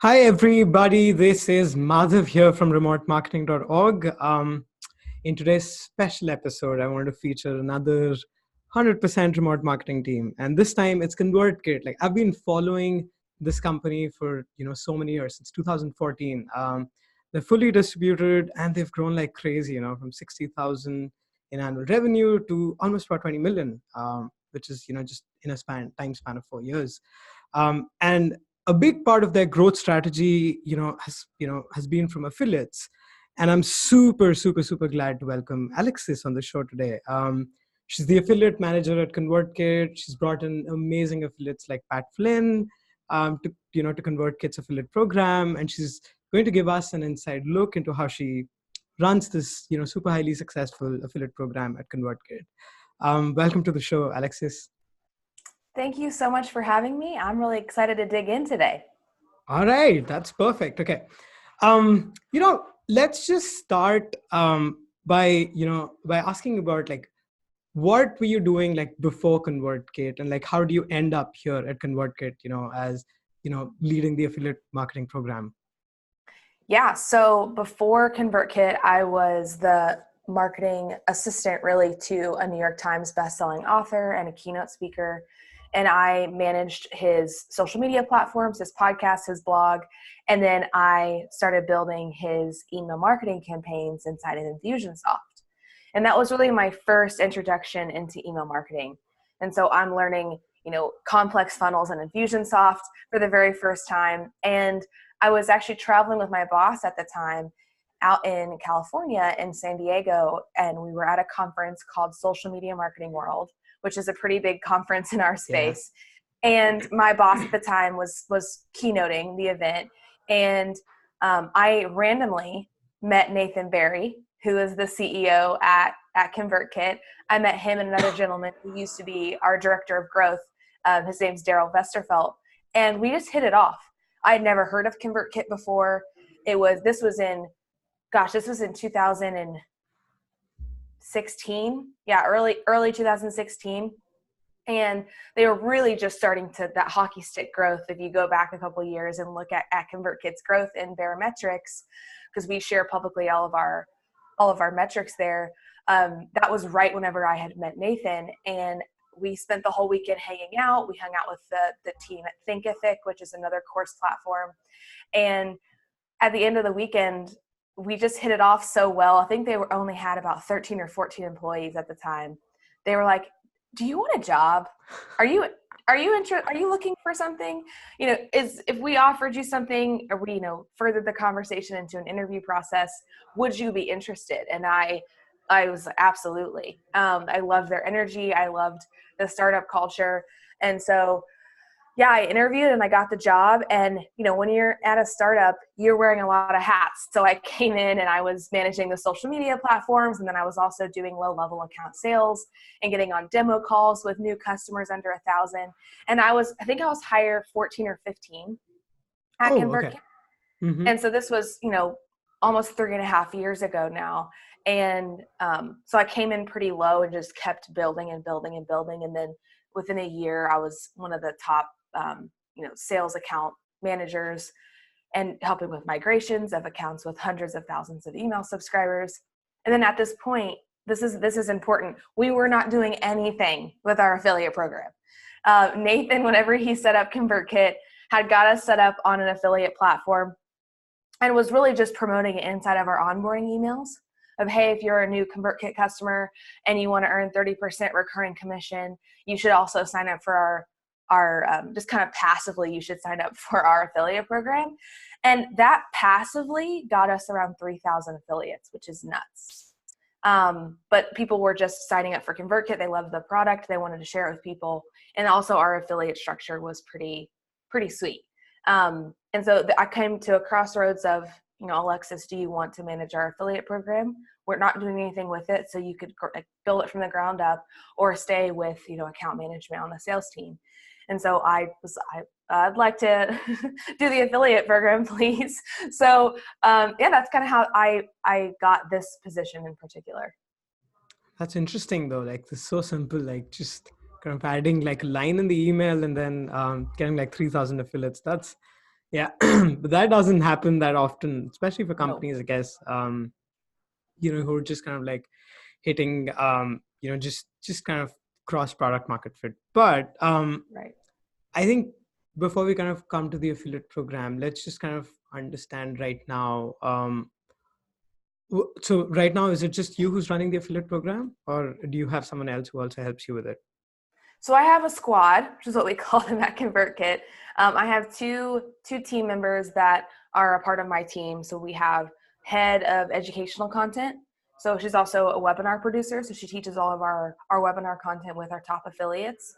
Hi, everybody. This is Madhav here from remotemarketing.org. In today's special episode, I wanted to feature another 100% remote marketing team. And this time it's ConvertKit. Like I've been following this company for, so many years, since 2014. They're fully distributed and they've grown like crazy, from 60,000 in annual revenue to almost about 20 million, which is, just in a time span of 4 years. And a big part of their growth strategy, has been from affiliates. And I'm super, super, super glad to welcome Alexis on the show today. She's the affiliate manager at ConvertKit. She's brought in amazing affiliates like Pat Flynn to ConvertKit's affiliate program, and she's going to give us an inside look into how she runs this, super highly successful affiliate program at ConvertKit. Welcome to the show, Alexis. Thank you so much for having me. I'm really excited to dig in today. All right, that's perfect. Okay. Let's just start by asking about like what were you doing like before ConvertKit, and like how do you end up here at ConvertKit, as leading the affiliate marketing program? Yeah, so before ConvertKit, I was the marketing assistant really to a New York Times bestselling author and a keynote speaker. And I managed his social media platforms, his podcast, his blog. And then I started building his email marketing campaigns inside of Infusionsoft. And that was really my first introduction into email marketing. And so I'm learning, complex funnels in Infusionsoft for the very first time. And I was actually traveling with my boss at the time out in California in San Diego. And we were at a conference called Social Media Marketing World, which is a pretty big conference in our space. Yeah. And my boss at the time was keynoting the event. And I randomly met Nathan Barry, who is the CEO at ConvertKit. I met him and another gentleman who used to be our director of growth. His name's Daryl Vesterfelt. And we just hit it off. I had never heard of ConvertKit before. This was in 2016. Yeah, early 2016. And they were really just starting to that hockey stick growth. If you go back a couple of years and look at ConvertKit's growth in barometrics, because we share publicly all of our metrics there. That was right whenever I had met Nathan, and we spent the whole weekend hanging out. We hung out with the team at Thinkific, which is another course platform. And at the end of the weekend, we just hit it off so well. I think they only had about 13 or 14 employees at the time. They were like, "Do you want a job? Are you looking for something? If we offered you something, or we, furthered the conversation into an interview process, would you be interested?" And I was absolutely. I loved their energy. I loved the startup culture. And so, yeah, I interviewed and I got the job. And, when you're at a startup, you're wearing a lot of hats. So I came in and I was managing the social media platforms. And then I was also doing low-level account sales and getting on demo calls with new customers under 1,000. And I think I was hired 14 or 15 at ConvertKit. Okay. Mm-hmm. And so this was, almost 3.5 years ago now. And so I came in pretty low and just kept building and building and building. And then within a year, I was one of the top sales account managers and helping with migrations of accounts with hundreds of thousands of email subscribers. And then at this point, this is important. We were not doing anything with our affiliate program. Nathan, whenever he set up ConvertKit, had got us set up on an affiliate platform and was really just promoting it inside of our onboarding emails of, hey, if you're a new ConvertKit customer and you want to earn 30% recurring commission, you should also sign up for our just kind of passively, you should sign up for our affiliate program. And that passively got us around 3,000 affiliates, which is nuts. But people were just signing up for ConvertKit. They loved the product. They wanted to share it with people. And also our affiliate structure was pretty sweet. And so I came to a crossroads of, Alexis, do you want to manage our affiliate program? We're not doing anything with it. So you could build it from the ground up or stay with, account management on the sales team. And so I'd like to do the affiliate program, please. So that's kind of how I got this position in particular. That's interesting though. Like this is so simple, like just kind of adding like a line in the email and then getting like 3,000 affiliates. That's Yeah, but that doesn't happen that often, especially for No. companies, I guess, who are just kind of like hitting, just kind of cross product market fit. But Right. I think before we kind of come to the affiliate program, let's just kind of understand right now. So right now, is it just you who's running the affiliate program, or do you have someone else who also helps you with it? So I have a squad, which is what we call them at ConvertKit. I have two team members that are a part of my team. So we have head of educational content. So she's also a webinar producer. So she teaches all of our webinar content with our top affiliates.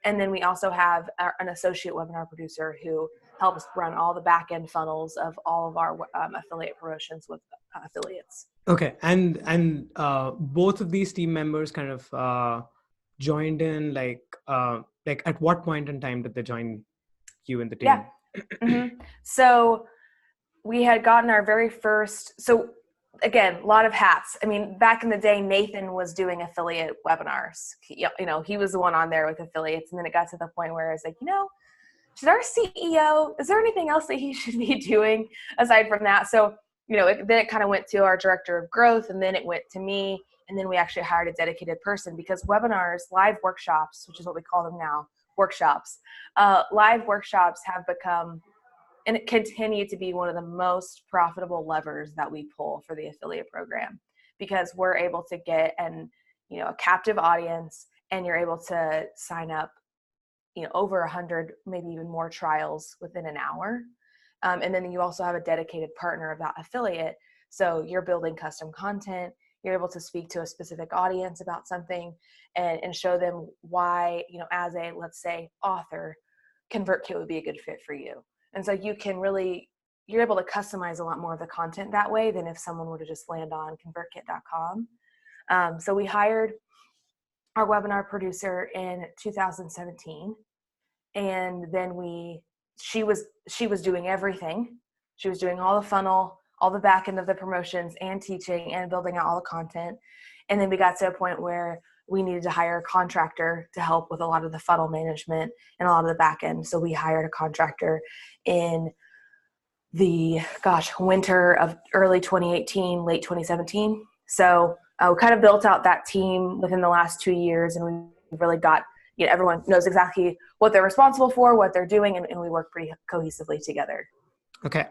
And then we also have an associate webinar producer who helps run all the back end funnels of all of our affiliate promotions with affiliates. Okay, and both of these team members kind of joined in, like at what point in time did they join you in the Yeah. team? Mm-hmm. So we had gotten our very first, so again, a lot of hats. I mean, back in the day, Nathan was doing affiliate webinars. He was the one on there with affiliates. And then it got to the point where I was like, should our CEO, is there anything else that he should be doing aside from that? So, then it kind of went to our director of growth, and then it went to me. And then we actually hired a dedicated person, because webinars, live workshops, which is what we call them now, workshops, live workshops have become and it continued to be one of the most profitable levers that we pull for the affiliate program, because we're able to get a captive audience, and you're able to sign up, over 100, maybe even more trials within an hour. And then you also have a dedicated partner of that affiliate. So you're building custom content. You're able to speak to a specific audience about something and show them why, as a, let's say, author, ConvertKit would be a good fit for you. And so you're able to customize a lot more of the content that way than if someone were to just land on convertkit.com. So we hired our webinar producer in 2017. And then she was doing everything. She was doing all the funnel, all the back end of the promotions, and teaching and building out all the content. And then we got to a point where we needed to hire a contractor to help with a lot of the funnel management and a lot of the back end. So we hired a contractor in the winter of early 2018, late 2017. So we kind of built out that team within the last 2 years, and we really got, everyone knows exactly what they're responsible for, what they're doing, and we work pretty cohesively together. Okay.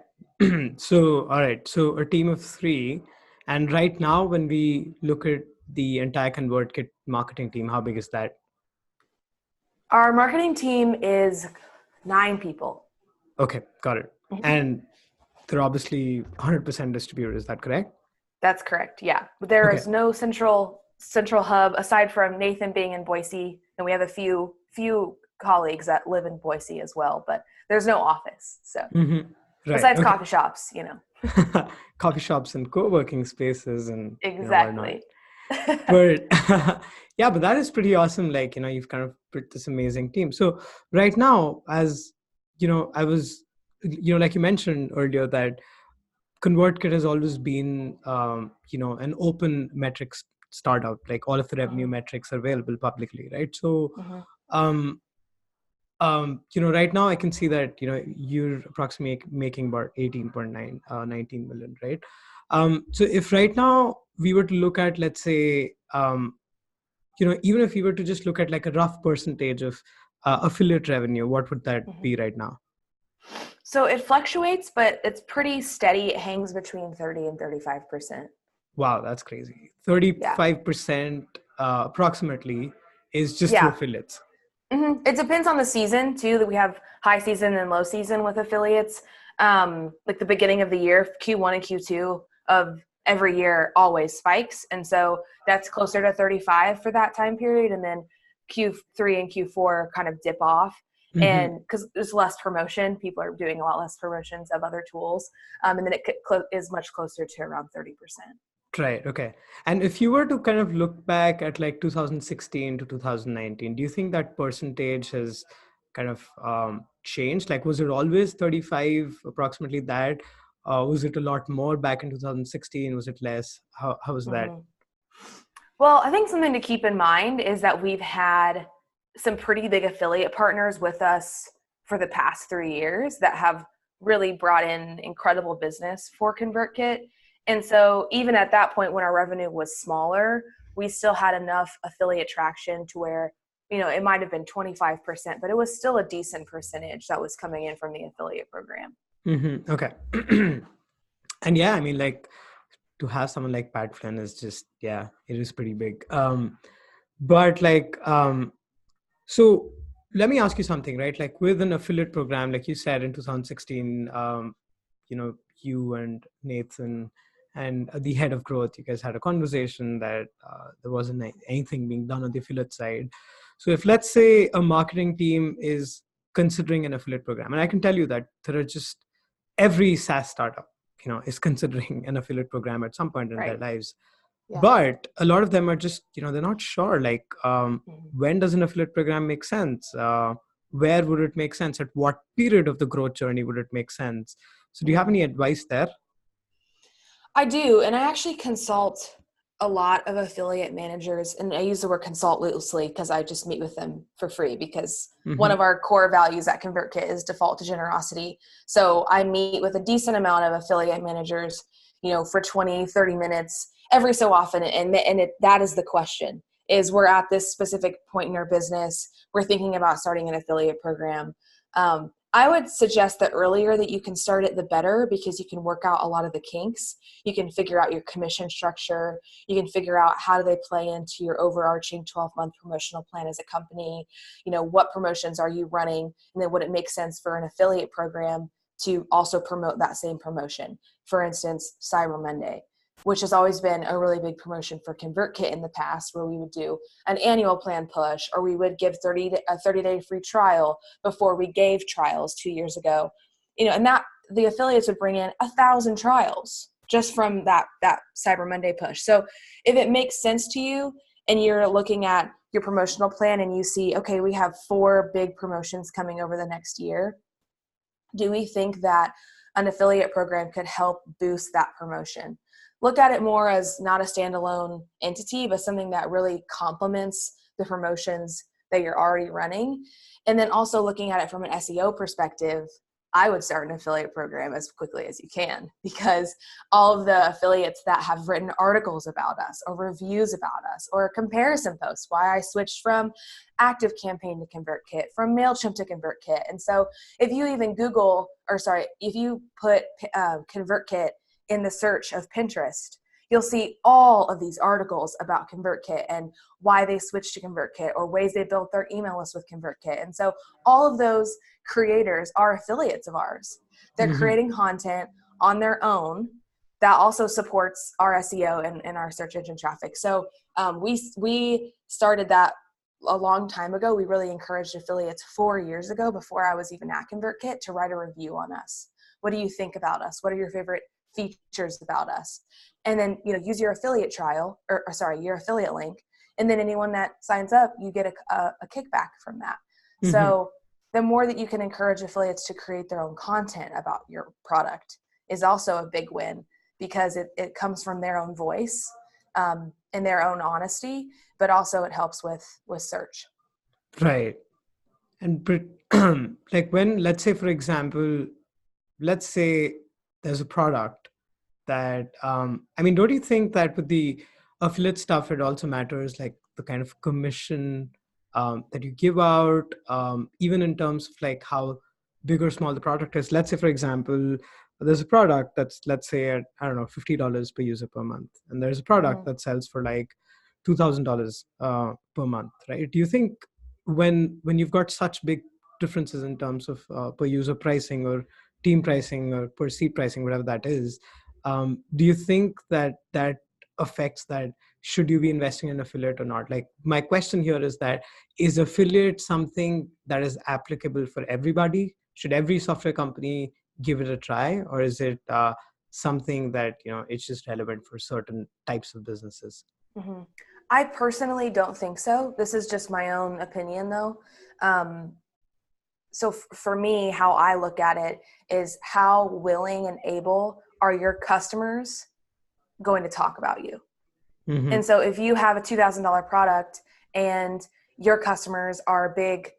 So, all right. So a team of 3. And right now, when we look at the entire ConvertKit marketing team, how big is that? Our marketing team is 9 people. Okay. Got it. Mm-hmm. And they're obviously 100% distributed. Is that correct? That's correct. Yeah. There is no central hub aside from Nathan being in Boise. And we have a few colleagues that live in Boise as well, but there's no office. So Right. Besides coffee shops, coffee shops and co-working spaces and exactly. But yeah, but that is pretty awesome. Like, you've kind of put this amazing team. So right now, as I was, like you mentioned earlier, that ConvertKit has always been, an open metrics startup. Like all of the revenue metrics are available publicly, right? So, right now I can see that, you're approximately making about 19 million, right? So if right now we were to look at, let's say, even if we were to just look at like a rough percentage of affiliate revenue, what would that be right now? So it fluctuates, but it's pretty steady. It hangs between 30 and 35%. Wow, that's crazy. 35% approximately is just through affiliates. Mm-hmm. It depends on the season too, that we have high season and low season with affiliates. Like the beginning of the year, Q1 and Q2 of every year always spikes. And so that's closer to 35 for that time period. And then Q3 and Q4 kind of dip off. And because there's less promotion, people are doing a lot less promotions of other tools. And then it is much closer to around 30%. Right. Okay. And if you were to kind of look back at like 2016 to 2019, do you think that percentage has kind of changed? Like, was it always 35, approximately that? Was it a lot more back in 2016? Was it less? How was that? Well, I think something to keep in mind is that we've had some pretty big affiliate partners with us for the past 3 years that have really brought in incredible business for ConvertKit. And so even at that point when our revenue was smaller, we still had enough affiliate traction to where, it might have been 25%, but it was still a decent percentage that was coming in from the affiliate program. Mm-hmm. Okay. And yeah, I mean, like, to have someone like Pat Flynn is just, yeah, it is pretty big. But like, so let me ask you something, right? Like with an affiliate program, like you said in 2016, you and Nathan and the head of growth, you guys had a conversation that there wasn't anything being done on the affiliate side. So if, let's say, a marketing team is considering an affiliate program, and I can tell you that there are just every SaaS startup, is considering an affiliate program at some point in their lives. Yeah. But a lot of them are just, they're not sure, like, when does an affiliate program make sense? Where would it make sense? At what period of the growth journey would it make sense? So do you have any advice there? I do. And I actually consult a lot of affiliate managers, and I use the word consult loosely because I just meet with them for free because one of our core values at ConvertKit is default to generosity. So I meet with a decent amount of affiliate managers, for 20, 30 minutes every so often. That is the question, is we're at this specific point in our business. We're thinking about starting an affiliate program. I would suggest the earlier that you can start it, the better, because you can work out a lot of the kinks. You can figure out your commission structure. You can figure out how do they play into your overarching 12-month promotional plan as a company. What promotions are you running? And then would it make sense for an affiliate program to also promote that same promotion? For instance, Cyber Monday, which has always been a really big promotion for ConvertKit in the past, where we would do an annual plan push, or we would give a 30-day free trial before we gave trials 2 years ago. And that the affiliates would bring in 1,000 trials just from that Cyber Monday push. So if it makes sense to you and you're looking at your promotional plan and you see, okay, we have 4 big promotions coming over the next year, do we think that an affiliate program could help boost that promotion? Look at it more as not a standalone entity, but something that really complements the promotions that you're already running. And then also looking at it from an SEO perspective, I would start an affiliate program as quickly as you can, because all of the affiliates that have written articles about us or reviews about us or comparison posts, why I switched from ActiveCampaign to ConvertKit, from MailChimp to ConvertKit. And so if you even if you put ConvertKit in the search of Pinterest, you'll see all of these articles about ConvertKit and why they switched to ConvertKit or ways they built their email list with ConvertKit. And so all of those creators are affiliates of ours. They're creating content on their own that also supports our SEO and our search engine traffic. So we started that a long time ago. We really encouraged affiliates 4 years ago, before I was even at ConvertKit, to write a review on us. What do you think about us? What are your favorite features about us? And then use your affiliate trial, your affiliate link, and then anyone that signs up, you get a kickback from that. So the more that you can encourage affiliates to create their own content about your product is also a big win, because it comes from their own voice and their own honesty, but also it helps with search. Right. And like when, let's say, for example, let's say there's a product that, don't you think that with the affiliate stuff, it also matters, like the kind of commission that you give out, even in terms of like how big or small the product is? Let's say, for example, there's a product that's, let's say, at, I don't know, $50 per user per month. And there's a product that sells for like $2,000 per month, right? Do you think when you've got such big differences in terms of per user pricing or team pricing or per seat pricing, whatever that is, do you think that affects that? Should you be investing in affiliate or not? Like, my question here is that, is affiliate something that is applicable for everybody? Should every software company give it a try? Or is it something that, it's just relevant for certain types of businesses? I personally don't think so. This is just my own opinion though. So for me, how I look at it is, how willing and able are your customers going to talk about you? And so if you have a $2,000 product and your customers are big,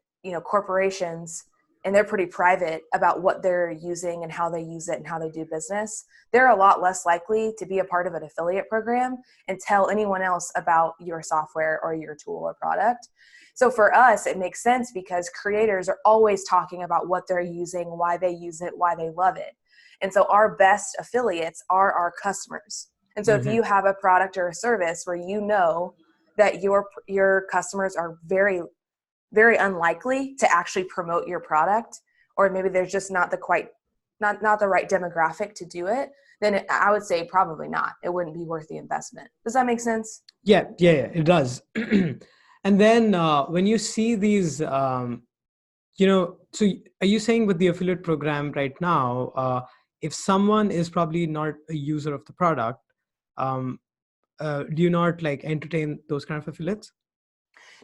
corporations, and they're pretty private about what they're using and how they use it and how they do business, they're a lot less likely to be a part of an affiliate program and tell anyone else about your software or your tool or product. So for us, it makes sense because creators are always talking about what they're using, why they use it, why they love it. And so our best affiliates are our customers. And so if you have a product or a service where you know that your customers are very, very unlikely to actually promote your product, or maybe there's just not the right demographic to do it, then I would say probably not. It wouldn't be worth the investment. Does that make sense? Yeah, it does. And then when you see these, so are you saying with the affiliate program right now, if someone is probably not a user of the product, do you not like entertain those kind of affiliates?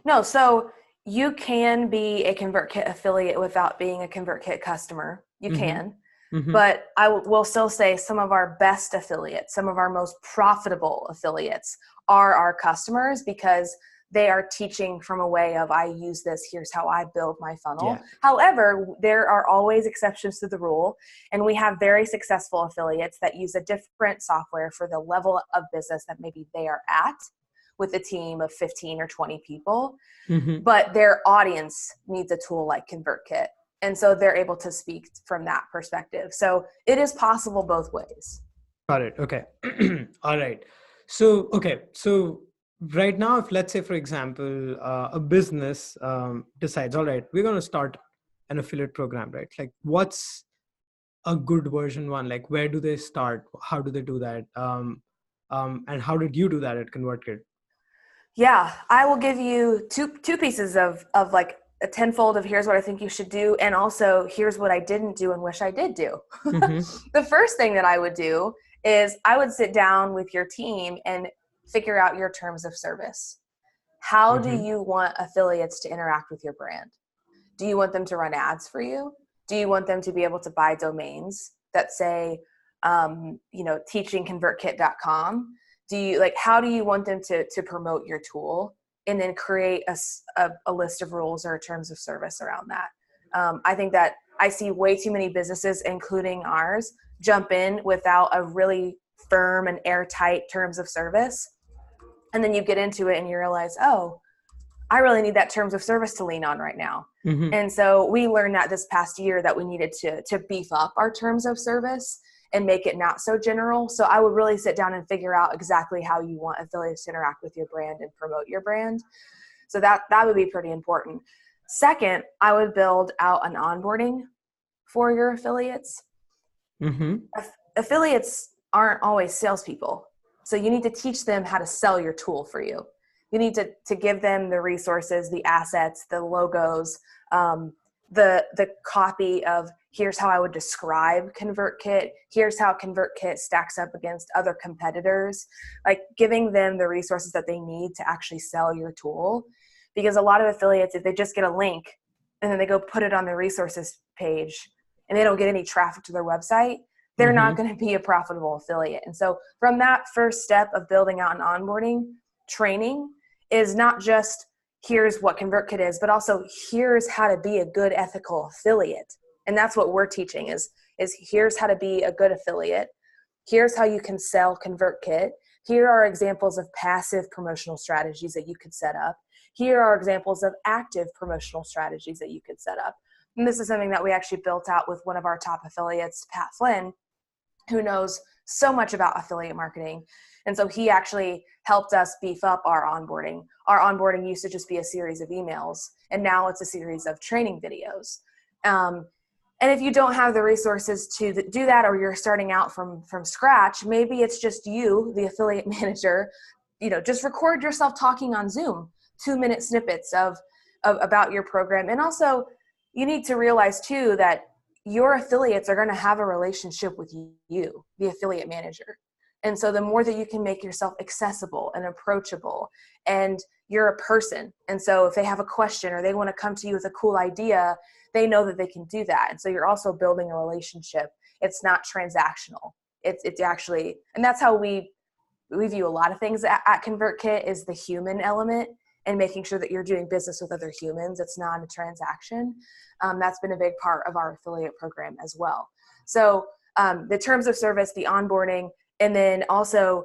No, so you can be a ConvertKit affiliate without being a ConvertKit customer. You can. But I will still say some of our best affiliates, some of our most profitable affiliates are our customers because they are teaching from a way of, I use this, here's how I build my funnel. Yeah. However, there are always exceptions to the rule. And we have very successful affiliates that use a different software for the level of business that maybe they are at with a team of 15 or 20 people. But their audience needs a tool like ConvertKit. And so they're able to speak from that perspective. So it is possible both ways. Got it. Okay. All right. So right now, if let's say, for example, a business decides, all right, we're going to start an affiliate program, right? Like what's a good version one? Like where do they start? How do they do that? And how did you do that at ConvertKit? Yeah, I will give you two pieces of like a tenfold of here's what I think you should do, and also here's what I didn't do and wish I did do. The first thing that I would do is I would sit down with your team and figure out your terms of service. How do you want affiliates to interact with your brand? Do you want them to run ads for you? Do you want them to be able to buy domains that say, teachingconvertkit.com? How do you want them to promote your tool? And then create a list of rules or terms of service around that. I think that I see way too many businesses, including ours, jump in without a really firm and airtight terms of service. And then you get into it and you realize, oh, I really need that terms of service to lean on right now. And so we learned that this past year that we needed to beef up our terms of service and make it not so general. So I would really sit down and figure out exactly how you want affiliates to interact with your brand and promote your brand. So that would be pretty important. Second, I would build out an onboarding for your affiliates. Affiliates aren't always salespeople. So you need to teach them how to sell your tool for you. You need to give them the resources, the assets, the logos, the copy of here's how I would describe ConvertKit. Here's how ConvertKit stacks up against other competitors, like giving them the resources that they need to actually sell your tool. Because a lot of affiliates, if they just get a link and then they go put it on their resources page and they don't get any traffic to their website, they're not going to be a profitable affiliate. And so from that first step of building out an onboarding training is not just here's what ConvertKit is, but also here's how to be a good ethical affiliate. And that's what we're teaching is here's how to be a good affiliate. Here's how you can sell ConvertKit. Here are examples of passive promotional strategies that you could set up. Here are examples of active promotional strategies that you could set up. And this is something that we actually built out with one of our top affiliates, Pat Flynn, who knows so much about affiliate marketing. And so he actually helped us beef up our onboarding. Our onboarding used to just be a series of emails, and now it's a series of training videos. And if you don't have the resources to do that, or you're starting out from scratch, maybe it's just you, the affiliate manager, just record yourself talking on Zoom, 2-minute snippets of about your program. And also you need to realize too that your affiliates are going to have a relationship with you, the affiliate manager. And so the more that you can make yourself accessible and approachable, and you're a person. And so if they have a question or they want to come to you with a cool idea, they know that they can do that. And so you're also building a relationship. It's not transactional. It's actually, and that's how we view a lot of things at ConvertKit, is the human element. and making sure that you're doing business with other humans. It's not a transaction. That's been a big part of our affiliate program as well. So the terms of service, the onboarding, and then also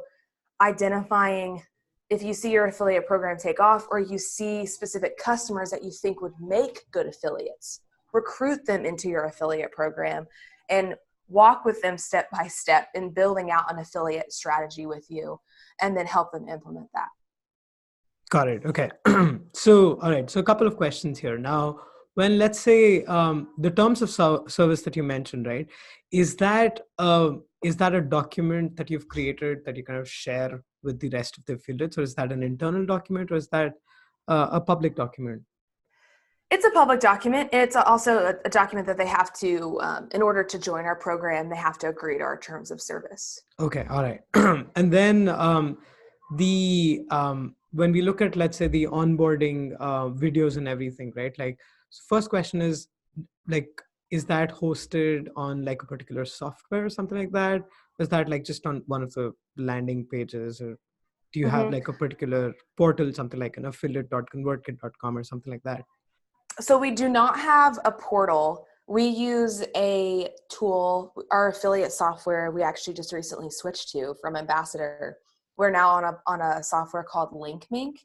identifying if you see your affiliate program take off or you see specific customers that you think would make good affiliates, recruit them into your affiliate program and walk with them step by step in building out an affiliate strategy with you, and then help them implement that. Got it. Okay. So, all right. So a couple of questions here. Now, when let's say the terms of service that you mentioned, right? Is that a document that you've created that you kind of share with the rest of the affiliates, or is that an internal document, or is that a public document? It's a public document. It's also a document that they have to, in order to join our program, they have to agree to our terms of service. Okay. All right. And then when we look at, let's say, the onboarding videos and everything, right? Like, first question is, like, is that hosted on like a particular software or something like that? Is that like just on one of the landing pages, or do you have like a particular portal, something like an affiliate.convertkit.com or something like that? So we do not have a portal. We use a tool, our affiliate software. We actually just recently switched to from Ambassador. We're now on a software called LinkMink,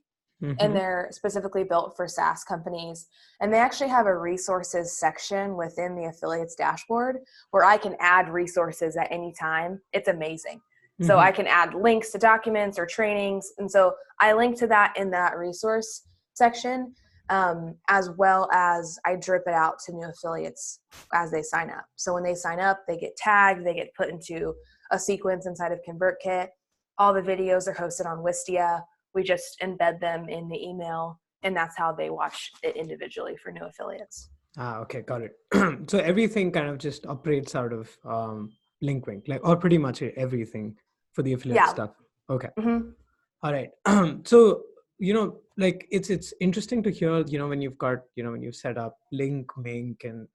and they're specifically built for SaaS companies. And they actually have a resources section within the affiliates dashboard where I can add resources at any time. It's amazing. So I can add links to documents or trainings. And so I link to that in that resource section, as well as I drip it out to new affiliates as they sign up. So when they sign up, they get tagged, they get put into a sequence inside of ConvertKit. All the videos are hosted on Wistia. We just embed them in the email, and that's how they watch it individually for new affiliates. Okay, got it. So everything kind of just operates out of LinkMink, like, or pretty much everything for the affiliate stuff. Okay. All right. So, like it's interesting to hear, when you've got, when you've set up LinkMink and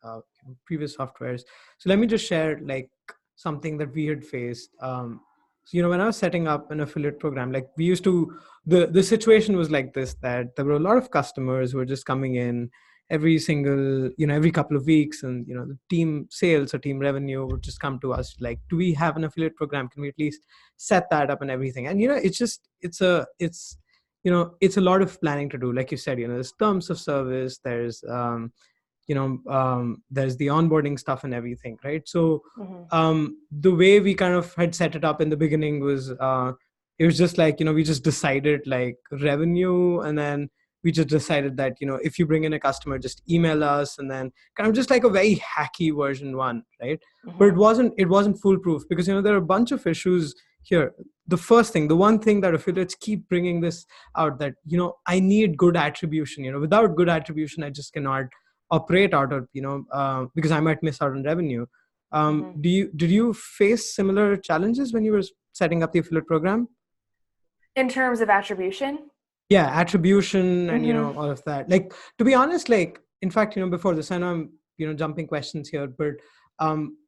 previous softwares. So let me just share like something that we had faced. So, when I was setting up an affiliate program, like we used to, the situation was like this, that there were a lot of customers who were just coming in every single, every couple of weeks, and, the team sales or team revenue would just come to us like, do we have an affiliate program? Can we at least set that up and everything? And, it's a lot of planning to do. Like you said, there's terms of service, there's, there's the onboarding stuff and everything, right? So the way we kind of had set it up in the beginning was, it was just like, we just decided like revenue, and then we just decided that, if you bring in a customer, just email us, and then kind of just like a very hacky version one, right? But it wasn't foolproof, because, there are a bunch of issues here. The one thing that affiliates keep bringing this out, that, I need good attribution, without good attribution, I just cannot operate out of, because I might miss out on revenue. Did you face similar challenges when you were setting up the affiliate program? In terms of attribution? Yeah, attribution and, all of that. Like, to be honest, like, in fact, before this, I know I'm, jumping questions here, but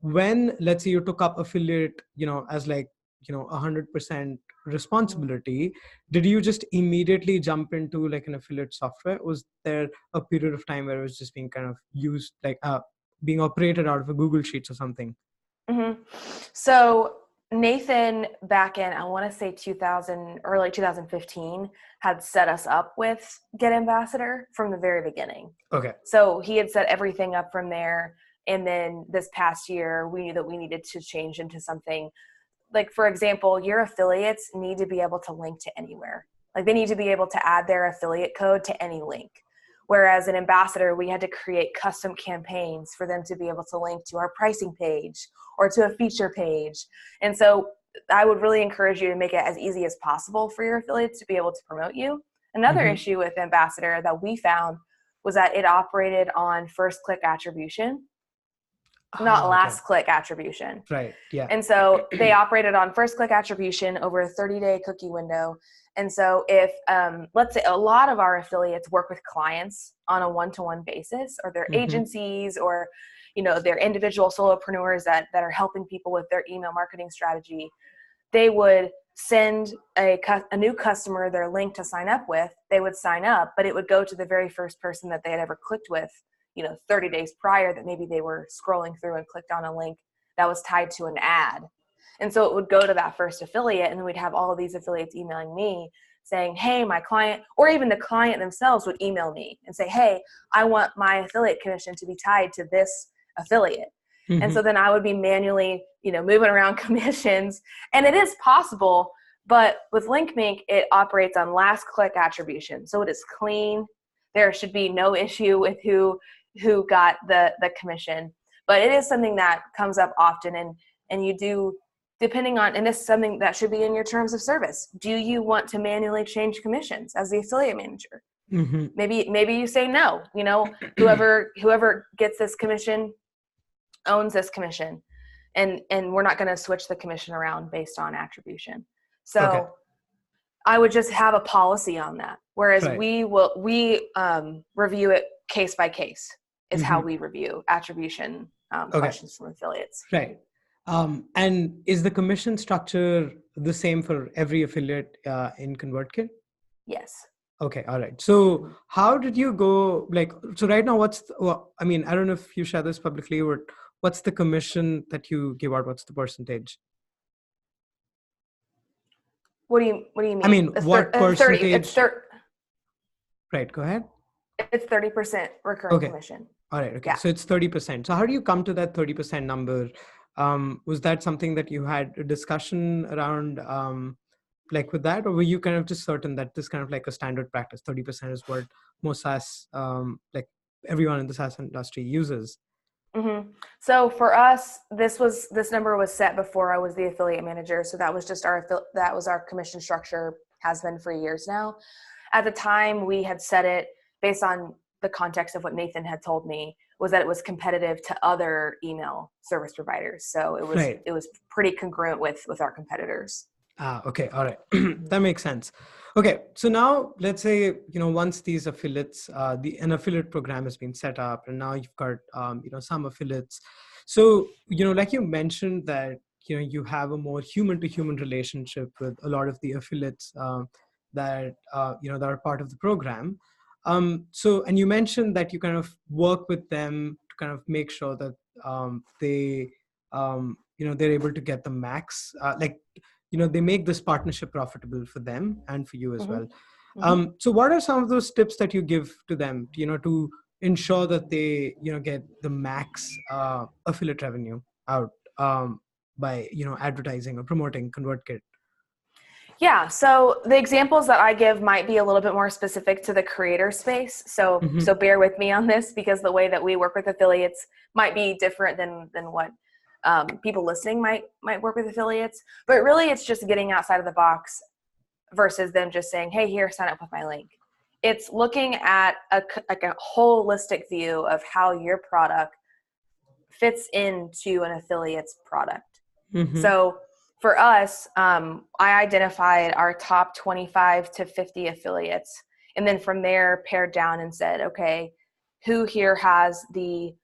when, let's say, you took up affiliate, as like, 100% responsibility, did you just immediately jump into like an affiliate software? Was there a period of time where it was just being kind of used, like being operated out of a Google Sheets or something? So Nathan, back in, I want to say early 2015, had set us up with Get Ambassador from the very beginning. Okay. So he had set everything up from there. And then this past year, we knew that we needed to change into something. Like, for example, your affiliates need to be able to link to anywhere. Like, they need to be able to add their affiliate code to any link. Whereas an ambassador, we had to create custom campaigns for them to be able to link to our pricing page or to a feature page. And so I would really encourage you to make it as easy as possible for your affiliates to be able to promote you. Another issue with Ambassador that we found was that it operated on first click attribution, not last click attribution. Right. Yeah. And so they operated on first click attribution over a 30-day cookie window. And so if, let's say, a lot of our affiliates work with clients on a one-to-one basis, or their agencies, or, they're individual solopreneurs that are helping people with their email marketing strategy. they would send a new customer their link to sign up with. They would sign up, but it would go to the very first person that they had ever clicked with, 30 days prior, that maybe they were scrolling through and clicked on a link that was tied to an ad. And so it would go to that first affiliate, and then we'd have all of these affiliates emailing me saying, hey, my client, or even the client themselves would email me and say, hey, I want my affiliate commission to be tied to this affiliate. Mm-hmm. And so then I would be manually, moving around commissions. And it is possible, but with LinkMink, it operates on last click attribution. So it is clean. There should be no issue with who got the commission. But it is something that comes up often, and you do, depending on, and this is something that should be in your terms of service. Do you want to manually change commissions as the affiliate manager? Mm-hmm. Maybe you say no. Whoever gets this commission owns this commission, and we're not going to switch the commission around based on attribution. So okay. I would just have a policy on that. Whereas right. we review it case by case is how we review attribution questions from affiliates. Right. And is the commission structure the same for every affiliate in ConvertKit? Yes. Okay. All right. So how did you go, so right now, I don't know if you share this publicly, or what's the commission that you give out? What's the percentage? What do you mean? I mean, what percentage? 30. Right. Go ahead. It's 30% recurring commission. All right. Okay. Yeah. So it's 30%. So how do you come to that 30% number? Was that something that you had a discussion around, with that, or were you kind of just certain that this kind of like a standard practice, 30% is what most SaaS, everyone in the SaaS industry uses? Mm-hmm. So for us, this number was set before I was the affiliate manager. So that was just our commission structure, has been for years now. At the time, we had set it based on the context of what Nathan had told me, was that it was competitive to other email service providers. So it was pretty congruent with our competitors. Okay. All right. That makes sense. Okay. So now let's say, once these affiliates, an affiliate program has been set up, and now you've got, some affiliates. So, like you mentioned that, you have a more human to human relationship with a lot of the affiliates that are part of the program. And you mentioned that you kind of work with them to kind of make sure that they're able to get the max, they make this partnership profitable for them and for you as well. So what are some of those tips that you give to them, to ensure that they, get the max affiliate revenue out by, advertising or promoting ConvertKit? Yeah. So the examples that I give might be a little bit more specific to the creator space. So bear with me on this, because the way that we work with affiliates might be different than what people listening might work with affiliates. But really, it's just getting outside of the box versus them just saying, hey, here, sign up with my link. It's looking at a holistic view of how your product fits into an affiliate's product. So for us, I identified our top 25 to 50 affiliates, and then from there pared down and said, okay, who here has the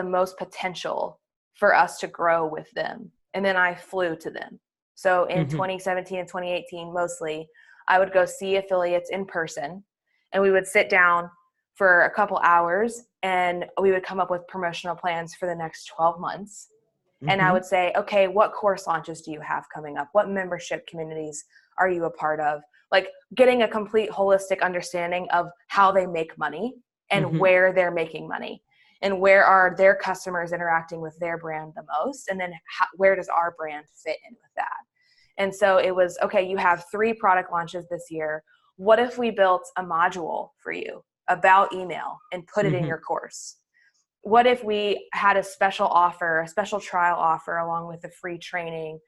most potential for us to grow with them? And then I flew to them. So in 2017 and 2018, mostly, I would go see affiliates in person, and we would sit down for a couple hours, and we would come up with promotional plans for the next 12 months. And I would say, okay, what course launches do you have coming up? What membership communities are you a part of? Like getting a complete holistic understanding of how they make money and where they're making money, and where are their customers interacting with their brand the most. And then where does our brand fit in with that? And so it was, okay, you have 3 product launches this year. What if we built a module for you about email and put it in your course? What if we had a special offer, a special trial offer along with a free training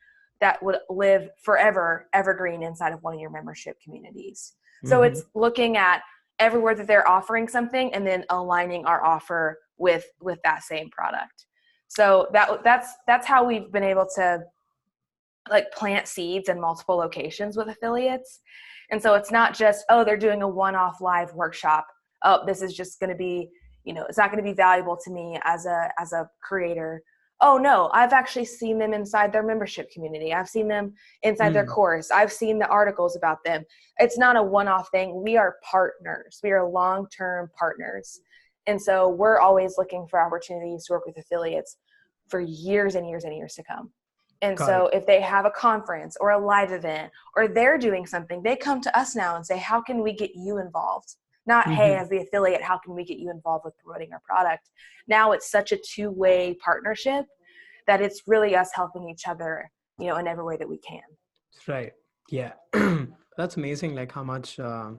that would live forever, evergreen inside of one of your membership communities? So it's looking at everywhere that they're offering something and then aligning our offer with that same product. So that's how we've been able to plant seeds in multiple locations with affiliates. And so it's not just, oh, they're doing a one-off live workshop. Oh, this is just going to be, it's not going to be valuable to me as a creator. oh no, I've actually seen them inside their membership community. I've seen them inside their course. I've seen the articles about them. It's not a one-off thing. We are partners. We are long-term partners. And so we're always looking for opportunities to work with affiliates for years and years and years to come. And so if they have a conference or a live event or they're doing something, they come to us now and say, how can we get you involved? Not, hey, as the affiliate, how can we get you involved with promoting our product? Now it's such a two-way partnership that it's really us helping each other, in every way that we can. Right. Yeah. That's amazing. Like how much, you're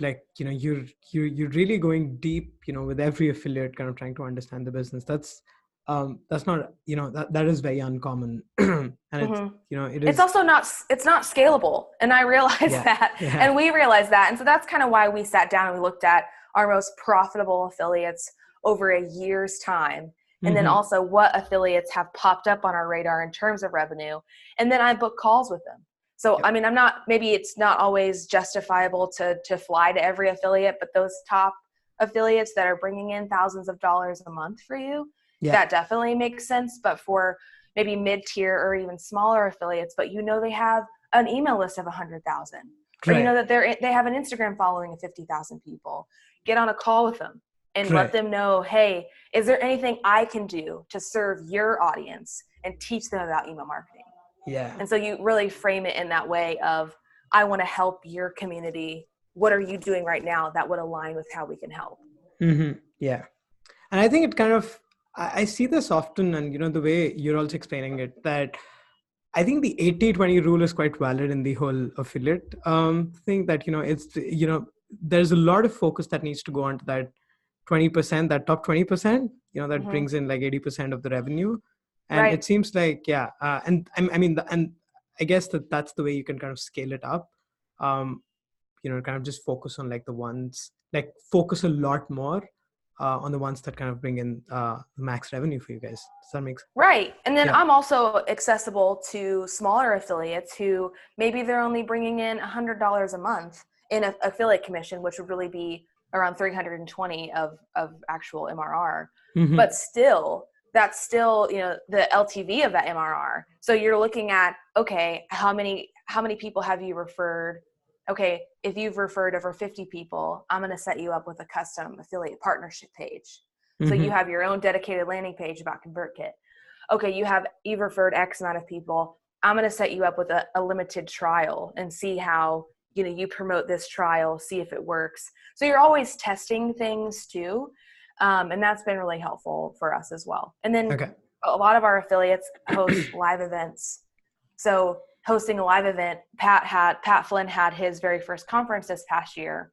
really going deep, with every affiliate, kind of trying to understand the business. That's not, that is very uncommon. And it is. It's also it's not scalable. And I realize that, and we realize that. And so that's kind of why we sat down and we looked at our most profitable affiliates over a year's time. And then also what affiliates have popped up on our radar in terms of revenue. And then I book calls with them. So, I mean, maybe it's not always justifiable to fly to every affiliate, but those top affiliates that are bringing in thousands of dollars a month for you, that definitely makes sense. But for maybe mid-tier or even smaller affiliates, but they have an email list of 100,000, or that they have an Instagram following of 50,000 people, get on a call with them and let them know, hey, is there anything I can do to serve your audience and teach them about email marketing? Yeah. And so you really frame it in that way of, I want to help your community. What are you doing right now that would align with how we can help? Yeah. And I think it kind of, I see this often, and the way you're also explaining it, that I think the 80-20 rule is quite valid in the whole affiliate thing, that, it's, there's a lot of focus that needs to go onto that 20%, that top 20%, that brings in like 80% of the revenue. And it seems like, and I guess that's the way you can kind of scale it up, kind of just focus on like the ones, like focus a lot more on the ones that kind of bring in max revenue for you guys. Does that make sense? Right. And then I'm also accessible to smaller affiliates who maybe they're only bringing in $100 a month in an affiliate commission, which would really be around 320 of actual MRR. But still, that's still, the LTV of that MRR. So you're looking at, okay, how many people have you referred? Okay, if you've referred over 50 people, I'm going to set you up with a custom affiliate partnership page. So you have your own dedicated landing page about ConvertKit. Okay, you've referred X amount of people. I'm going to set you up with a limited trial and see how, you promote this trial, see if it works. So you're always testing things too. And that's been really helpful for us as well. And then a lot of our affiliates host live events. So hosting a live event, Pat Flynn had his very first conference this past year.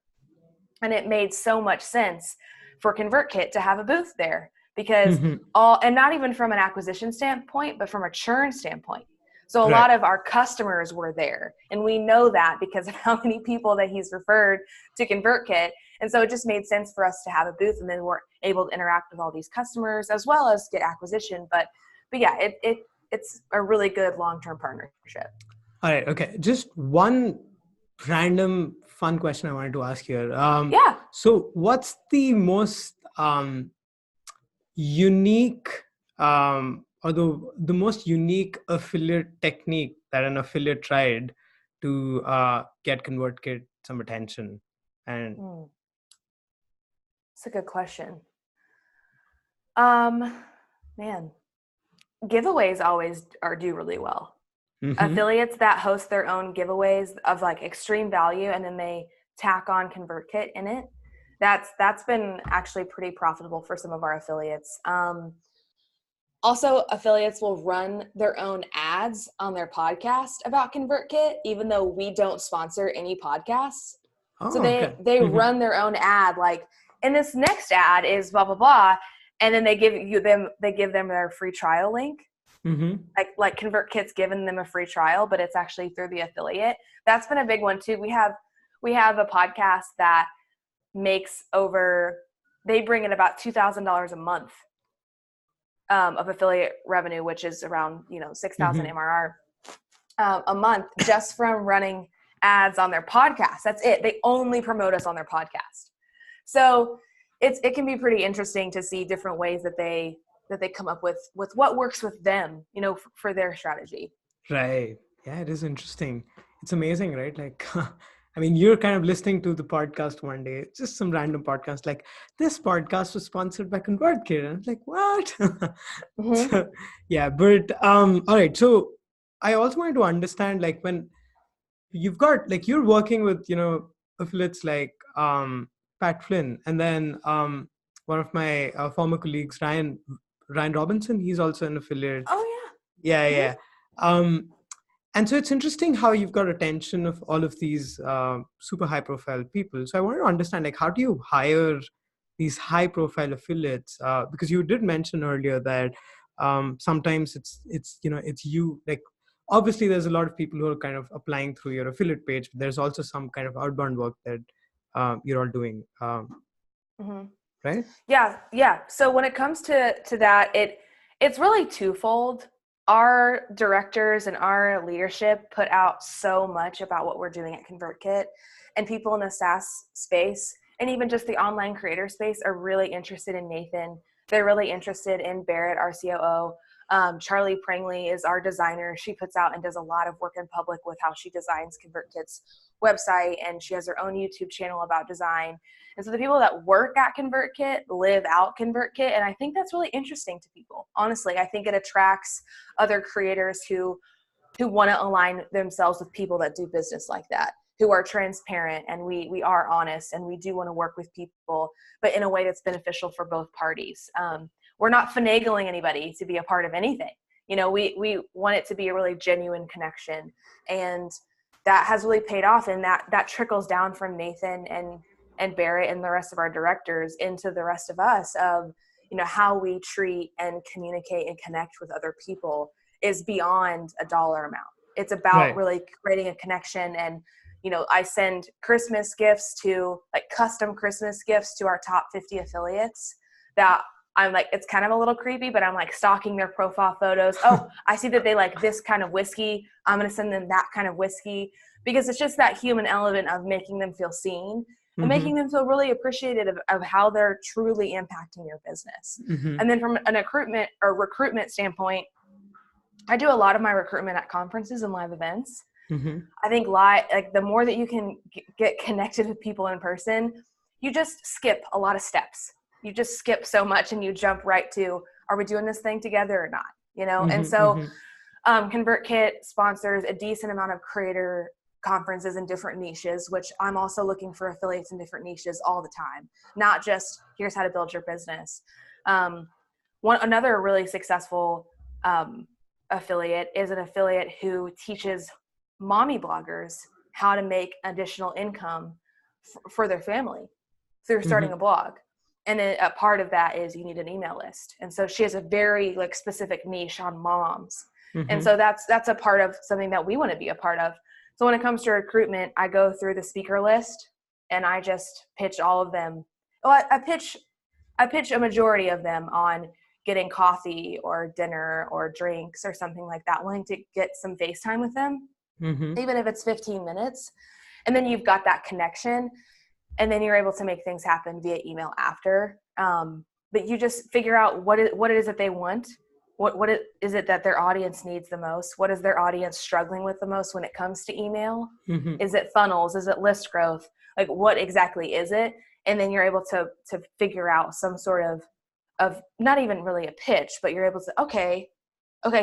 And it made so much sense for ConvertKit to have a booth there because and not even from an acquisition standpoint, but from a churn standpoint. So a lot of our customers were there, and we know that because of how many people that he's referred to ConvertKit. And so it just made sense for us to have a booth, and then we're able to interact with all these customers as well as get acquisition. But yeah, it's a really good long-term partnership. All right. Okay. Just one random fun question I wanted to ask here. So what's the most unique or the most unique affiliate technique that an affiliate tried to get ConvertKit some attention? And that's a good question. Man, giveaways always do really well. Affiliates that host their own giveaways of like extreme value and then they tack on ConvertKit in it, that's been actually pretty profitable for some of our affiliates. Also, affiliates will run their own ads on their podcast about ConvertKit, even though we don't sponsor any podcasts. So they run their own ad, like, and this next ad is blah blah blah, and then they give them their free trial link. Like ConvertKit's given them a free trial, but it's actually through the affiliate. That's been a big one too. We have a podcast that makes they bring in about $2,000 a month of affiliate revenue, which is around 6,000 MRR a month just from running ads on their podcast. That's it. They only promote us on their podcast. So it can be pretty interesting to see different ways that they that they come up with what works with them, for their strategy. Right. Yeah, it is interesting. It's amazing, right? Like, I mean, you're kind of listening to the podcast one day, just some random podcast, like this podcast was sponsored by ConvertKit. And I'm like, what? Mm-hmm. So, yeah, but all right. So I also wanted to understand, like, when you've got, like, you're working with, affiliates like Pat Flynn, and then one of my former colleagues, Ryan Robinson, he's also an affiliate. Oh Yeah, yeah. yeah. Um, and so it's interesting how you've got attention of all of these super high profile people. So I wanted to understand, like, how do you hire these high profile affiliates? Because you did mention earlier that sometimes it's you, like, obviously there's a lot of people who are kind of applying through your affiliate page, but there's also some kind of outbound work that you're all doing, Mm-hmm. right? Yeah. So when it comes to that, it's really twofold. Our directors and our leadership put out so much about what we're doing at ConvertKit, and people in the SaaS space and even just the online creator space are really interested in Nathan. They're really interested in Barrett, our COO. Charlie Prangley is our designer. She puts out and does a lot of work in public with how she designs ConvertKit's website, and she has her own YouTube channel about design. And so the people that work at ConvertKit live out ConvertKit, and I think that's really interesting to people. Honestly, I think it attracts other creators who want to align themselves with people that do business like that, who are transparent, and we are honest, and we do want to work with people, but in a way that's beneficial for both parties. We're not finagling anybody to be a part of anything. We want it to be a really genuine connection, and that has really paid off, and that trickles down from Nathan and Barrett and the rest of our directors into the rest of us of, how we treat and communicate and connect with other people is beyond a dollar amount. It's about Right. really creating a connection. And, I send Christmas gifts like custom Christmas gifts to our top 50 affiliates that I'm like, it's kind of a little creepy, but I'm like stalking their profile photos. Oh, I see that they like this kind of whiskey. I'm going to send them that kind of whiskey, because it's just that human element of making them feel seen and Mm-hmm. making them feel really appreciative of how they're truly impacting your business. Mm-hmm. And then from an recruitment standpoint, I do a lot of my recruitment at conferences and live events. Mm-hmm. I think like the more that you can get connected with people in person, you just skip a lot of steps. You just skip so much, and you jump right to, are we doing this thing together or not? And so Mm-hmm. ConvertKit sponsors a decent amount of creator conferences in different niches, which I'm also looking for affiliates in different niches all the time, not just here's how to build your business. Another really successful affiliate is an affiliate who teaches mommy bloggers how to make additional income for their family through starting a blog. And then a part of that is you need an email list. And so she has a very like specific niche on moms. And so that's a part of something that we want to be a part of. So when it comes to recruitment, I go through the speaker list and I just pitch all of them. Well, I pitch a majority of them on getting coffee or dinner or drinks or something like that, wanting to get some FaceTime with them, even if it's 15 minutes. And then you've got that connection, and then you're able to make things happen via email after. But you just figure out what it is that they want. What is it that their audience needs the most? What is their audience struggling with the most when it comes to email? Mm-hmm. Is it funnels? Is it list growth? Like, what exactly is it? And then you're able to figure out some sort of not even really a pitch, but you're able to, okay,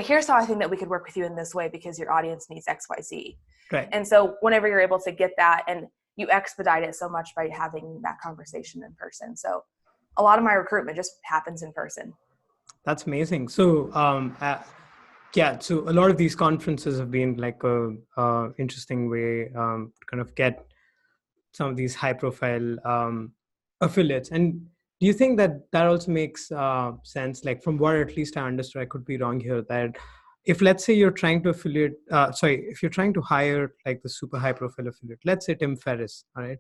here's how I think that we could work with you in this way because your audience needs X, Y, Z. Right. And so whenever you're able to get that, and you expedite it so much by having that conversation in person. So a lot of my recruitment just happens in person. That's amazing. So, yeah, so a lot of these conferences have been like a interesting way to kind of get some of these high profile affiliates. And do you think that also makes sense? Like, from what at least I understood, I could be wrong here, that if, let's say, you're trying to if you're trying to hire like the super high profile affiliate, let's say Tim Ferriss, all right?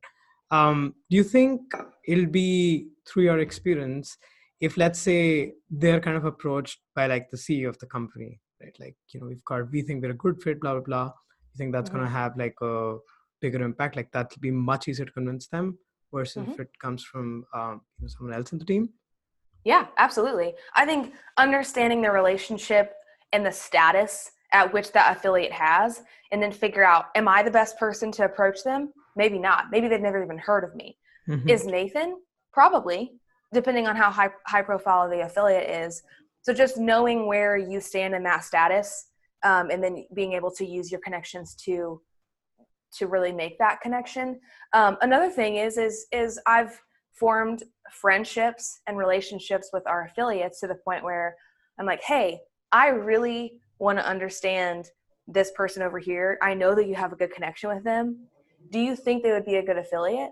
Do you think it'll be, through your experience, if, let's say, they're kind of approached by like the CEO of the company, right? Like, we think we're a good fit, blah, blah, blah. You think that's going to have like a bigger impact? Like, that'll be much easier to convince them versus if it comes from someone else in the team? Yeah, absolutely. I think understanding the relationship and the status at which that affiliate has, and then figure out, am I the best person to approach them? Maybe not. Maybe they've never even heard of me. Mm-hmm. Is Nathan? Probably, depending on how high profile the affiliate is. So just knowing where you stand in that status, and then being able to use your connections to really make that connection. Another thing is I've formed friendships and relationships with our affiliates to the point where I'm like, hey, I really want to understand this person over here. I know that you have a good connection with them. Do you think they would be a good affiliate?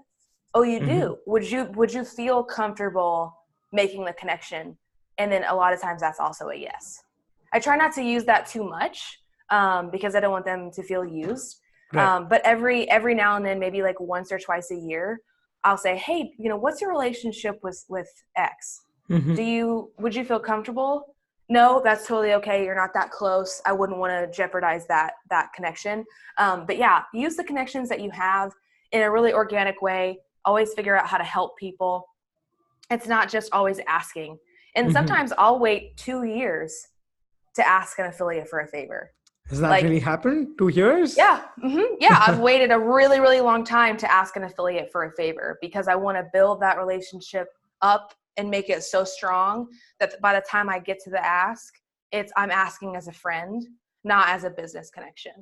Oh, you Mm-hmm. do. Would you feel comfortable making the connection? And then a lot of times that's also a yes. I try not to use that too much, because I don't want them to feel used. Right. But every now and then, maybe like once or twice a year, I'll say, hey, what's your relationship with X? Mm-hmm. Would you feel comfortable? No, that's totally okay. You're not that close. I wouldn't want to jeopardize that connection. But yeah, use the connections that you have in a really organic way. Always figure out how to help people. It's not just always asking. And Mm-hmm. sometimes I'll wait 2 years to ask an affiliate for a favor. Has that Like, really happened? 2 years? yeah. Yeah. I've waited a really, really long time to ask an affiliate for a favor because I want to build that relationship up and make it so strong that by the time I get to the ask, I'm asking as a friend, not as a business connection.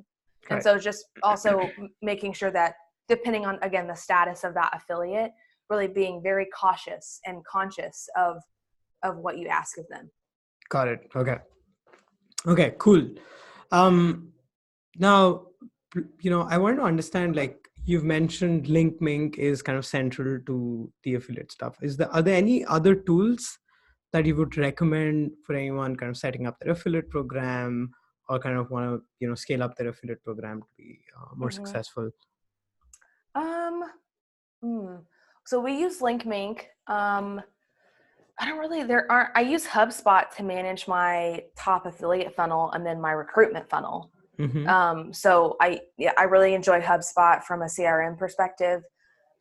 And Right. so just also making sure that depending on, again, the status of that affiliate, really being very cautious and conscious of what you ask of them. Got it. Okay. Okay, cool. Um, Now, I want to understand, like you've mentioned Link Mink is kind of central to the affiliate stuff. Are there any other tools that you would recommend for anyone kind of setting up their affiliate program or kind of want to, scale up their affiliate program to be more Mm-hmm. successful? Um, So we use LinkMink. I use HubSpot to manage my top affiliate funnel and then my recruitment funnel. Mm-hmm. So I really enjoy HubSpot from a CRM perspective.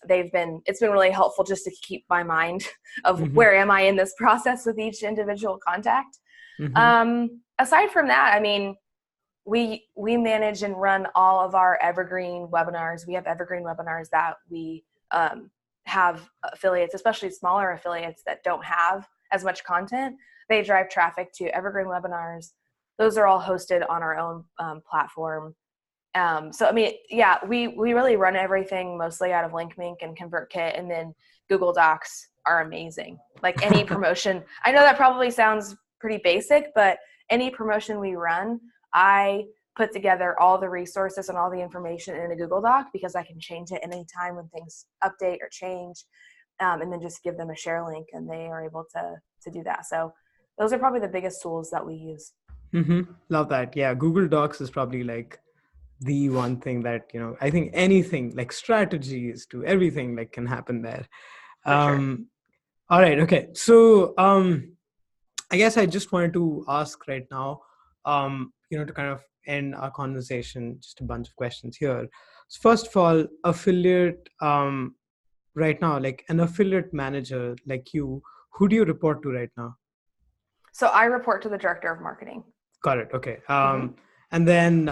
It's been really helpful just to keep my mind of Mm-hmm. where am I in this process with each individual contact. Mm-hmm. Aside from that, I mean, we manage and run all of our evergreen webinars. We have evergreen webinars that we have affiliates, especially smaller affiliates that don't have as much content. They drive traffic to evergreen webinars. Those are all hosted on our own platform. So, I mean, yeah, we really run everything mostly out of LinkMink and ConvertKit, and then Google Docs are amazing. Like any promotion, I know that probably sounds pretty basic, but any promotion we run, I put together all the resources and all the information in a Google Doc because I can change it anytime when things update or change, and then just give them a share link and they are able to do that. So those are probably the biggest tools that we use. Mm-hmm. Love that. Yeah, Google Docs is probably like the one thing that, I think anything like strategies to everything like can happen there. For sure. All right. Okay. So I guess I just wanted to ask right now, to kind of end our conversation, just a bunch of questions here. So first of all, affiliate, right now, like an affiliate manager like you, who do you report to right now? So I report to the director of marketing. Got it. Okay. Mm-hmm. And then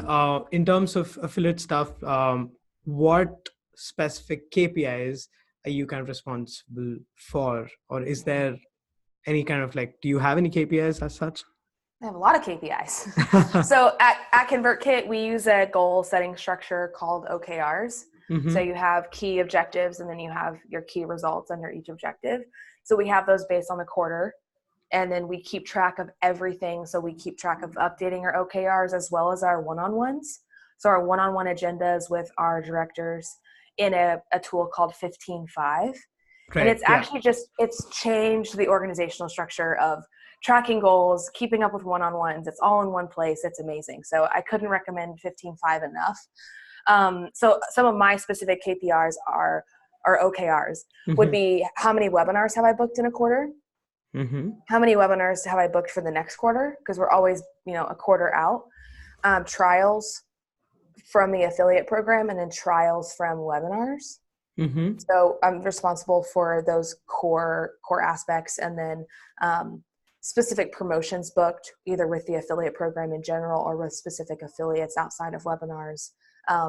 in terms of affiliate stuff, what specific KPIs are you kind of responsible for? Or is there any kind of like, do you have any KPIs as such? I have a lot of KPIs. So at ConvertKit, we use a goal setting structure called OKRs. So Mm-hmm. you have key objectives and then you have your key results under each objective. So we have those based on the quarter. And then we keep track of everything. So we keep track of updating our OKRs as well as our one-on-ones. So our one-on-one agendas with our directors in a tool called 15.5. And Right. it's Yeah. actually it's changed the organizational structure of tracking goals, keeping up with one-on-ones. It's all in one place. It's amazing. So I couldn't recommend 15.5 enough. So some of my specific KPIs are OKRs would Mm-hmm. be how many webinars have I booked in a quarter? Mm-hmm. How many webinars have I booked for the next quarter? Because we're always, a quarter out. Trials from the affiliate program and then trials from webinars. Mm-hmm. So I'm responsible for those core aspects, and then specific promotions booked either with the affiliate program in general or with specific affiliates outside of webinars.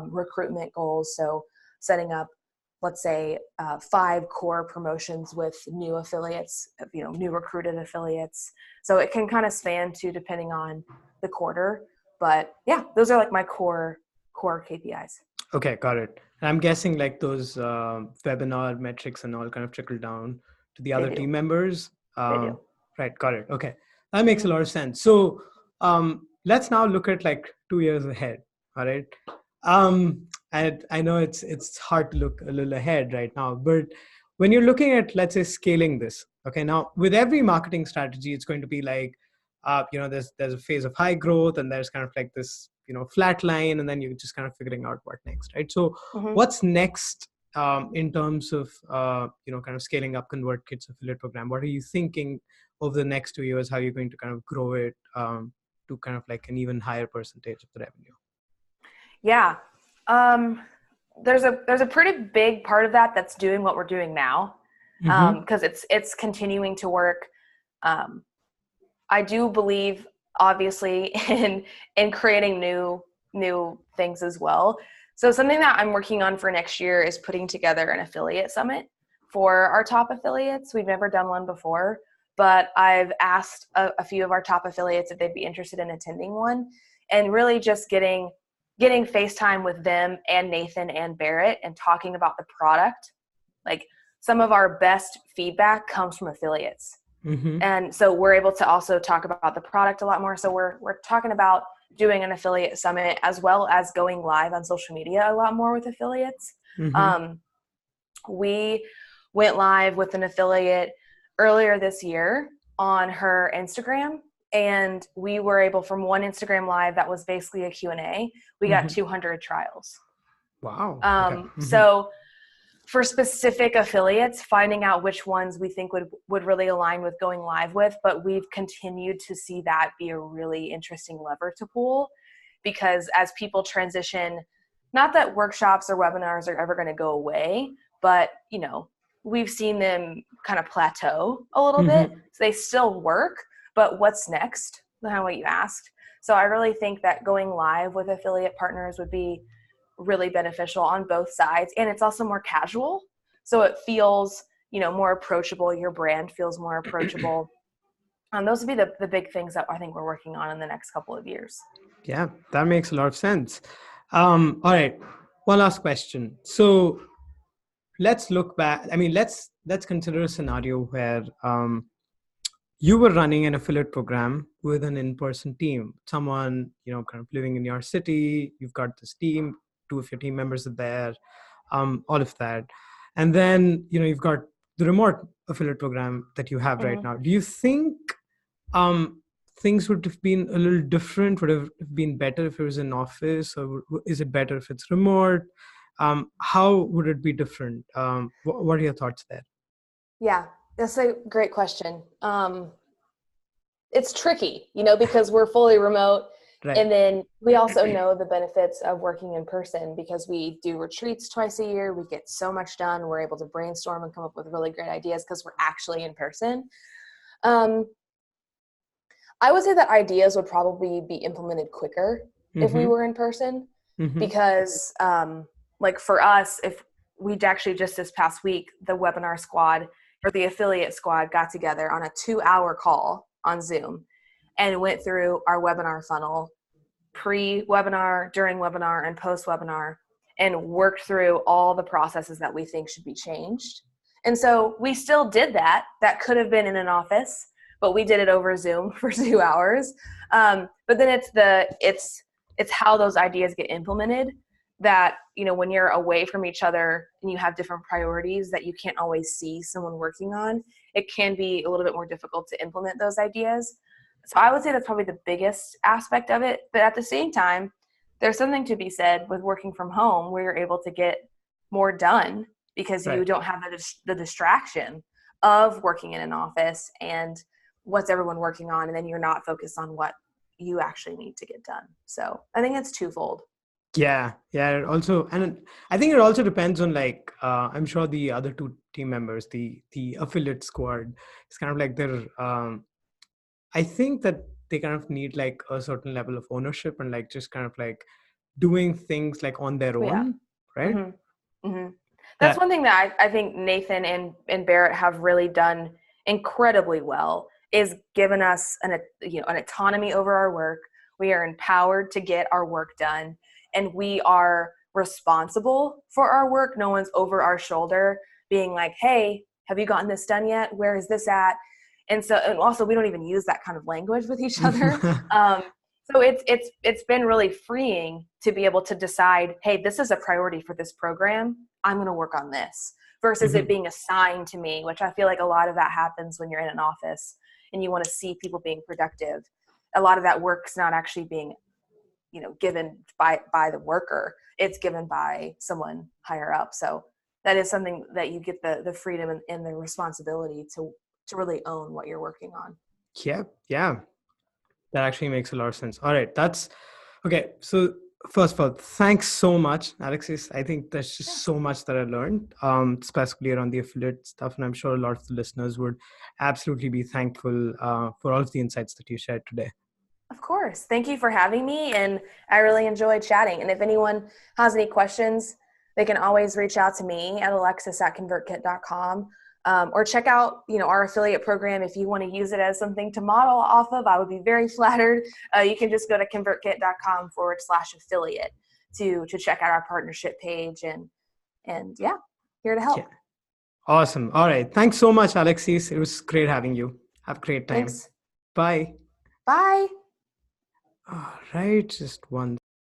Recruitment goals, so setting up, let's say, 5 core promotions with new affiliates, new recruited affiliates. So it can kind of span to depending on the quarter, but yeah, those are like my core KPIs. Okay, got it. And I'm guessing like those webinar metrics and all kind of trickle down to the They other do. team members. They do. Right, got it. Okay, that makes a Mm-hmm. lot of sense. So let's now look at like 2 years ahead. All right. And I know it's hard to look a little ahead right now, but when you're looking at, let's say, scaling this, okay, now with every marketing strategy, it's going to be like, there's a phase of high growth, and there's kind of like this, flat line, and then you're just kind of figuring out what next, right? So Mm-hmm. what's next in terms of, kind of scaling up ConvertKit's affiliate program? What are you thinking over the next 2 years? How are you going to kind of grow it to kind of like an even higher percentage of the revenue? Yeah. There's a pretty big part of that that's doing what we're doing now, Mm-hmm. because it's continuing to work. I do believe, obviously, in creating new things as well. So something that I'm working on for next year is putting together an affiliate summit for our top affiliates. We've never done one before, but I've asked a few of our top affiliates if they'd be interested in attending one, and really just getting FaceTime with them and Nathan and Barrett and talking about the product. Like, some of our best feedback comes from affiliates. Mm-hmm. And so we're able to also talk about the product a lot more. So we're talking about doing an affiliate summit, as well as going live on social media a lot more with affiliates. Mm-hmm. We went live with an affiliate earlier this year on her Instagram, and we were able, from one Instagram live that was basically a Q&A, we got Mm-hmm. 200 trials. Wow. Okay. Mm-hmm. So for specific affiliates, finding out which ones we think would really align with going live with, but we've continued to see that be a really interesting lever to pull, because as people transition, not that workshops or webinars are ever going to go away, but we've seen them kind of plateau a little bit. Mm-hmm. So they still work, but what's next? Kind of what you asked. So I really think that going live with affiliate partners would be really beneficial on both sides, and it's also more casual, so it feels more approachable. Your brand feels more approachable. Those would be the big things that I think we're working on in the next couple of years. Yeah, that makes a lot of sense. All right, one last question. So let's look back. I mean, let's consider a scenario where you were running an affiliate program with an in-person team, someone kind of living in your city. You've got this team, 2 of your team members are there, all of that, and then you've got the remote affiliate program that you have right Mm-hmm. now. Do you think things would have been a little different? Would have been better if it was in office, or is it better if it's remote? How would it be different? What are your thoughts there? Yeah, that's a great question. It's tricky, because we're fully remote. Right. And then we also know the benefits of working in person, because we do retreats twice a year. We get so much done. We're able to brainstorm and come up with really great ideas because we're actually in person. I would say that ideas would probably be implemented quicker if we were in person, because like for us, if we'd actually just this past week, the webinar squad or the affiliate squad got together on a 2-hour call on Zoom and went through our webinar funnel, pre-webinar, during webinar, and post-webinar, and worked through all the processes that we think should be changed. And so we still did that. That could have been in an office, but we did it over Zoom for 2 hours. But then it's how those ideas get implemented that, when you're away from each other and you have different priorities that you can't always see someone working on, it can be a little bit more difficult to implement those ideas. So I would say that's probably the biggest aspect of it. But at the same time, there's something to be said with working from home where you're able to get more done because you don't have the distraction of working in an office and what's everyone working on, and then you're not focused on what you actually need to get done. So I think it's twofold. Yeah. Also, and I think it also depends on like I'm sure the other two team members, the affiliate squad, it's kind of like they're. I think that they kind of need like a certain level of ownership and like just kind of like doing things like on their Yeah. own, right? That's That one thing that I think Nathan and Barrett have really done incredibly well, is given us an autonomy over our work. We are empowered to get our work done, and we are responsible for our work. No one's over our shoulder being like, hey, have you gotten this done yet? Where is this at? And also we don't even use that kind of language with each other. So it's been really freeing to be able to decide, hey, this is a priority for this program. I'm going to work on this, versus it being assigned to me, which I feel like a lot of that happens when you're in an office and you want to see people being productive. A lot of that work's not actually being, given by the worker. It's given by someone higher up. So that is something that you get the freedom and the responsibility to really own what you're working on. Yeah. That actually makes a lot of sense. All right. That's okay. So first of all, thanks so much, Alexis. I think there's just so much that I learned, specifically around the affiliate stuff. And I'm sure a lot of the listeners would absolutely be thankful for all of the insights that you shared today. Of course. Thank you for having me. And I really enjoyed chatting. And if anyone has any questions, they can always reach out to me at alexis@convertkit.com. Or check out, our affiliate program. If you want to use it as something to model off of, I would be very flattered. You can just go to convertkit.com/affiliate to check out our partnership page, and yeah, here to help. Yeah. Awesome. All right. Thanks so much, Alexis. It was great having you. Have a great time. Thanks. Bye. Bye. All right. Just one